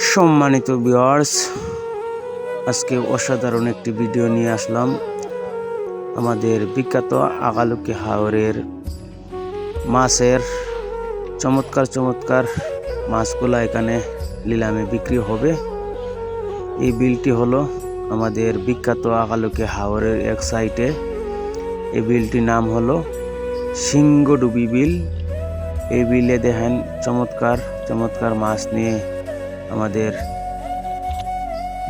সম্মানিত ভিউয়ার্স, আজকে অসাধারণ একটি ভিডিও নিয়ে আসলাম। আমাদের বিখ্যাত আগালুকি হাওরের মাছের চমৎকার মাছগুলো এখানে নিলামে বিক্রি হবে। এই বিলটি হলো আমাদের বিখ্যাত আগালুকি হাওরের এক সাইটে। এই বিলটির নাম হলো সিংহডুবি বিল। এই বিলে দেখেন চমৎকার মাছ নিয়ে আমাদের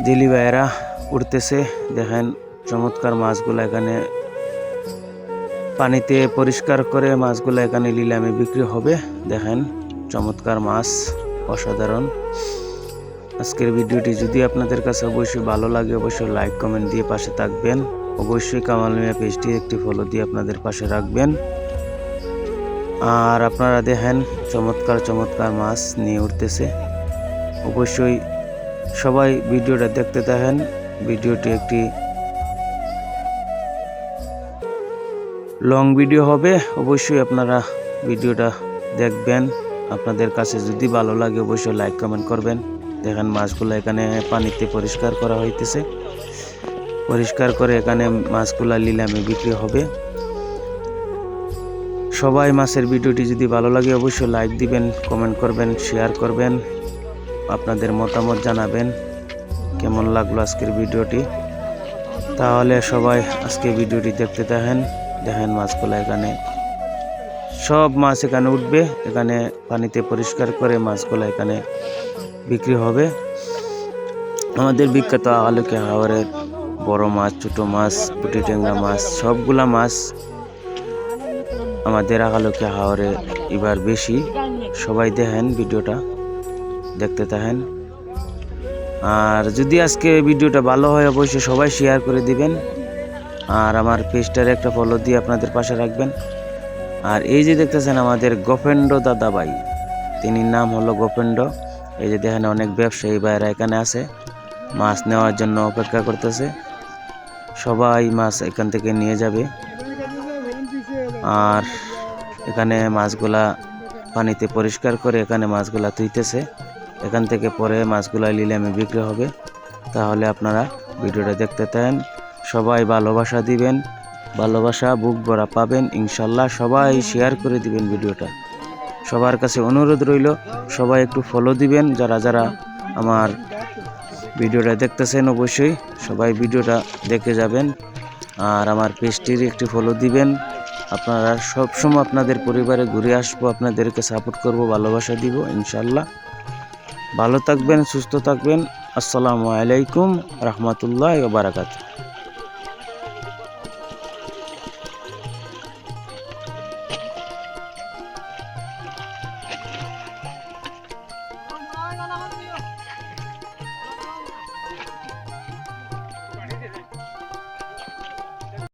জেলি ভাইয়েরা উঠতেছে। দেখেন চমৎকার মাছগুলো এখানে পানিতে পরিষ্কার করে মাছগুলো এখানে নিলামে বিক্রি হবে। দেখেন চমৎকার মাছ, অসাধারণ। আজকের ভিডিওটি যদি আপনাদের কাছে অবশ্যই ভালো লাগে, অবশ্যই লাইক কমেন্ট দিয়ে পাশে থাকবেন। অবশ্যই কামাল মিয়া পেজটি একটি ফলো দিয়ে আপনাদের পাশে রাখবেন। আর আপনারা দেখেন চমৎকার মাছ নিয়ে উঠতেছে। অবশ্যই সবাই ভিডিওটা দেখতে থাকেন। ভিডিওটি একটি লং ভিডিও হবে, অবশ্যই আপনারা ভিডিওটা দেখবেন। আপনাদের কাছে যদি ভালো লাগে অবশ্যই লাইক কমেন্ট করবেন। দেখেন মাছগুলো এখানে পানিতে পরিষ্কার করা হইতেছে। পরিষ্কার করে এখানে মাছগুলা নিলামে বিক্রি হবে। সবাই মাছের ভিডিওটি যদি ভালো লাগে অবশ্যই লাইক দিবেন, কমেন্ট করবেন, শেয়ার করবেন, আপনাদের মতামত জানাবেন কেমন লাগলো আজকের ভিডিওটি। তাহলে সবাই আজকে ভিডিওটি দেখতে থাকেন। দেখেন মাছগুলো এখানে সব মাছ এখানে উঠবে। এখানে পানিতে পরিষ্কার করে মাছগুলো এখানে বিক্রি হবে। আমাদের বিখ্যাত আগালুকি হাওরের বড় মাছ, ছোট মাছ, পুঁটি ট্যাংরা মাছ, সবগুলা মাছ আমাদের আগালুকি হাওরে এবার বেশি। সবাই দেখেন ভিডিওটা দেখতে থাকেন। আর যদি আজকে ভিডিওটা ভালো হয় অবশ্যই সবাই শেয়ার করে দিবেন। আর আমার পেজটার একটা ফলো দিয়ে আপনাদের পাশে রাখবেন। আর এই যে দেখতেছেন আমাদের গোপেন্দ্র দাদা ভাই, তিনি নাম হলো গোপেন্দ্র। এই যে দেখেন অনেক ব্যবসায়ী ভাইরা এখানে আছে, মাছ নেওয়ার জন্য অপেক্ষা করতেছে। সবাই মাছ এখান থেকে নিয়ে যাবে। আর এখানে মাছগুলা পানিতে পরিষ্কার করে এখানে মাছগুলা তুইতেছে। এখান থেকে পরে মাছগুলা নিলামে বিক্রি হবে। তাহলে আপনারা ভিডিওটা দেখতে থাকেন। সবাই ভালোবাসা দিবেন, ভালোবাসা বুক ভরা পাবেন ইনশাল্লাহ। সবাই শেয়ার করে দিবেন ভিডিওটা। সবার কাছে অনুরোধ রইল সবাই একটু ফলো দিবেন। যারা আমার ভিডিওটা দেখতেছেন অবশ্যই সবাই ভিডিওটা দেখে যাবেন। আর আমার পেজটির একটি ফলো দিবেন। আপনারা সবসময় আপনাদের পরিবারে ঘুরে আসবো, আপনাদেরকে সাপোর্ট করব, ভালোবাসা দিব ইনশাল্লাহ। ভালো থাকবেন, সুস্থ থাকবেন। আসসালামু আলাইকুম রহমতুল্লাহ ওয়া বারাকাতুহু।